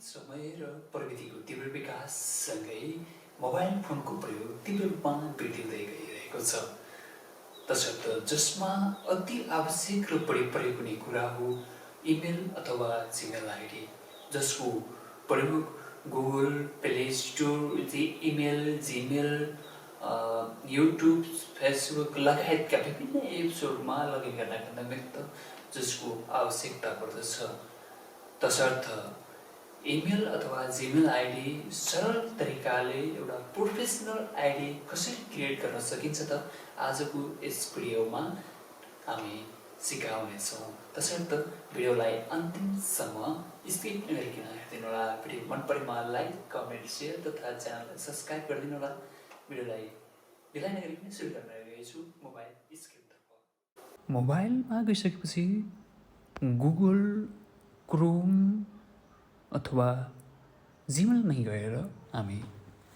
समय र प्रविधिको तीव्र विकाससँगै मोबाइल फोनको प्रयोग तीव्र रूपमा वृद्धि हुँदै गइरहेको छ। तसर्थ जसमा अति आवश्यक र बढी प्रयोग हुने कुरा हो इमेल अथवा जिमेल आइडी, जसको प्रयोग Google, play store, email, Gmail, YouTube, Facebook लगायतका विभिन्न एप्सहरूमा लगइन गर्नका निमित्त जसको आवश्यकता पर्दछ। तसर्थ इमेल अथवा जिमेल आइडी सरल तरिकाले एउटा प्रोफेसनल आइडी कसरी क्रिएट गर्न सकिन्छ त आजको यस भिडियोमा हामी सिकाउनेछौँ। तसर्थ भिडियोलाई अन्तिमसम्म स्किप नगरिकन हेरिदिनु होला। भिडियो मन परेमा लाइक, कमेन्ट, सेयर तथा च्यानललाई सब्सक्राइब गरिदिनु होला। भिडियोलाई ढिलाइ नगरिकन सुरु गर्न गएछु मोबाइल स्क्रिनतर्फ। मोबाइलमा गइसकेपछि गुगल, क्रोम अथवा जिमेलमै गएर हामी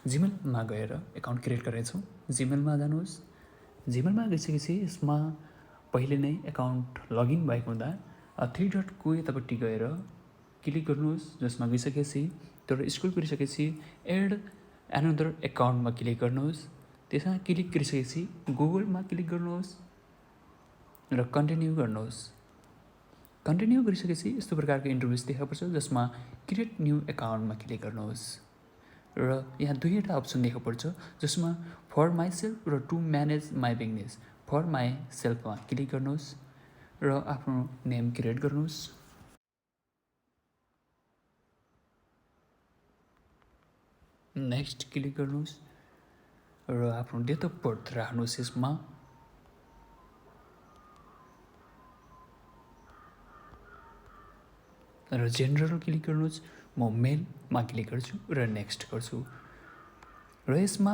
जिमेलमा गएर एकाउन्ट क्रिएट गरेछौँ। जिमेलमा जानुहोस्। जिमेलमा गइसकेपछि यसमा पहिले नै एकाउन्ट लगइन भएको हुँदा थ्री डटको यतापट्टि गएर क्लिक गर्नुहोस्। जसमा गइसकेपछि त्यो स्क्रोल गरिसकेपछि एड एनदर एकाउन्टमा क्लिक गर्नुहोस्। त्यसमा क्लिक गरिसकेपछि गुगलमा क्लिक गर्नुहोस् र कन्टिन्यू गर्नुहोस्। कन्टिन्यू गरिसकेपछि यस्तो प्रकारको इन्टरफेस देखापर्छ, जसमा क्रिएट न्यू एकाउन्टमा क्लिक गर्नुहोस् र यहाँ दुईवटा अप्सन देखापर्छ, जसमा फर माई सेल्फ र to manage my business. For my सेल्फमा क्लिक गर्नुहोस् र आफ्नो नेम क्रिएट गर्नुहोस्। नेक्स्ट क्लिक गर्नुहोस् र आफ्नो डेट अफ बर्थ राख्नुहोस्। यसमा र जेनरल क्लिक गर्नुहोस्। म मेलमा क्लिक गर्छु र नेक्स्ट गर्छु। र यसमा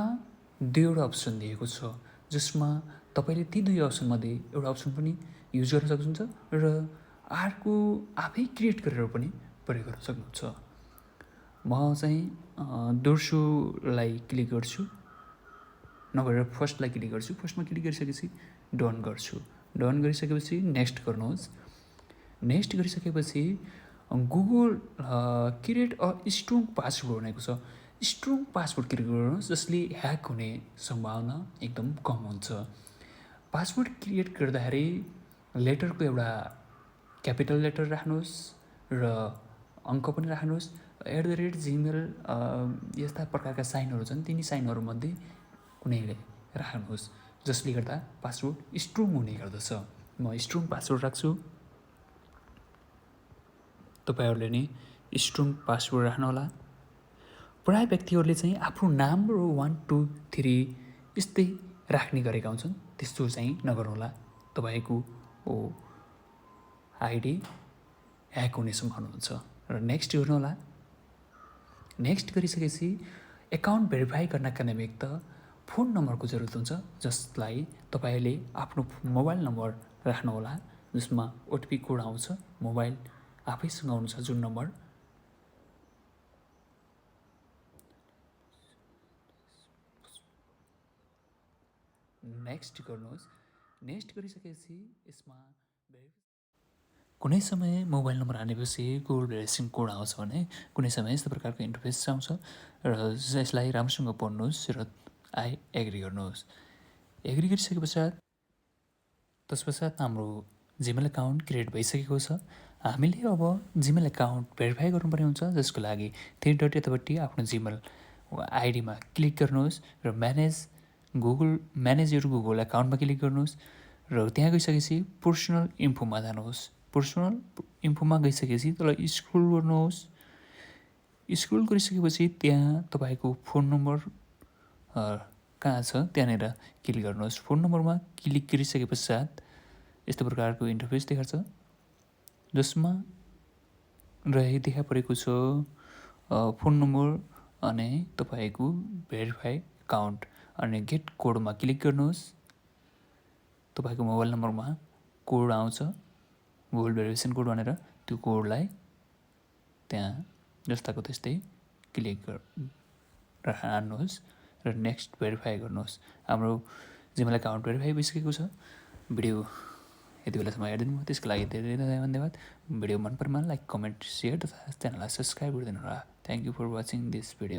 दुईवटा अप्सन दिएको छ, जसमा तपाईँले ती दुई अप्सनमध्ये एउटा अप्सन पनि युज गर्न सक्नुहुन्छ र अर्को आफै क्रिएट गरेर पनि प्रयोग गर्न सक्नुहुन्छ। म चाहिँ दोस्रोलाई क्लिक गर्छु, नभएर फर्स्टलाई क्लिक गर्छु। फर्स्टमा क्लिक गरिसकेपछि डन गर्छु। डन गरिसकेपछि नेक्स्ट गर्नुहोस्। नेक्स्ट गरिसकेपछि Google create a strong password भनेको छ। स्ट्रङ पासवर्ड क्रिएट गर्नुहोस्, जसले ह्याक हुने सम्भावना एकदम कम हुन्छ। पासवर्ड क्रिएट गर्दाखेरि लेटरको एउटा क्यापिटल लेटर राख्नुहोस् र अङ्क पनि राख्नुहोस्। @gmail यस्ता प्रकारका साइनहरू छन्, तिनी साइनहरूमध्ये कुनैले राख्नुहोस्, जसले गर्दा पासवर्ड स्ट्रङ हुने गर्दछ। म स्ट्रङ पासवर्ड राख्छु। तपाईँहरूले नि स्ट्रङ पासवर्ड राख्नुहोला। प्राय व्यक्तिहरूले चाहिँ आफ्नो नाम र 1 2 3 यस्तै राख्ने गरेका हुन्छन्। त्यस्तो चाहिँ नगर्नुहोला। तपाईँको आइडी ह्याक हुने सम्भावना हुन्छ। र नेक्स्ट गर्नुहोला। नेक्स्ट गरिसकेपछि एकाउन्ट भेरिफाई गर्नका निमित्त फोन नम्बरको जरुरत हुन्छ, जसलाई तपाईँले आफ्नो मोबाइल नम्बर राख्नुहोला, जसमा ओटिपी कोड आउँछ। मोबाइल आफैसँग आउनुहुन्छ जुन नम्बर। नेक्स्ट गर्नुहोस्। नेक्स्ट गरिसकेपछि यसमा कुनै समय मोबाइल नम्बर हानेपछि गुगल भेरिफिकेसन कोड आउँछ भने कुनै समय यस्तो प्रकारको इन्टरफेस आउँछ र यसलाई राम्रोसँग पढ्नुहोस् र आई एग्री गर्नुहोस्। एग्री गरिसके पश्चात हाम्रो जिमेल एकाउन्ट क्रिएट भइसकेको छ। हामीले अब जिमेल एकाउन्ट भेरिफाई गर्नुपर्ने हुन्छ, जसको लागि थ्री डट यतापट्टि आफ्नो जिमेल आइडीमा क्लिक गर्नुहोस् र म्यानेज योर गुगल एकाउन्टमा क्लिक गर्नुहोस् र त्यहाँ गइसकेपछि पर्सनल इन्फोमा जानुहोस्। पर्सनल इन्फोमा गइसकेपछि त्यसलाई स्क्रोल गर्नुहोस्। स्क्रोल गरिसकेपछि त्यहाँ तपाईँको फोन नम्बर कहाँ छ त्यहाँनिर क्लिक गर्नुहोस्। फोन नम्बरमा क्लिक गरिसके पश्चात यस्तो प्रकारको इन्टरफेस देखाउँछ, जसमा देखा परेको छ फोन नम्बर अनि तपाईँको भेरिफाई एकाउन्ट अनि गेट कोडमा क्लिक गर्नुहोस्। तपाईँको मोबाइल नम्बरमा कोड आउँछ, गुगल भेरिफिकेसन कोड भनेर। त्यो कोडलाई त्यहाँ जस्ताको त्यस्तै क्लिक हान्नुहोस् र नेक्स्ट भेरिफाई गर्नुहोस्। हाम्रो जिमेल एकाउन्ट भेरिफाई भइसकेको छ। भिडियो यति बेलासम्म हेरिदिनु भयो त्यसको लागि धेरै धेरै धन्यवाद। भिडियो मन परेमा लाइक कमेन्ट सेयर तथा च्यानललाई सब्सक्राइब गरिदिनु होला। Thank you for watching this video.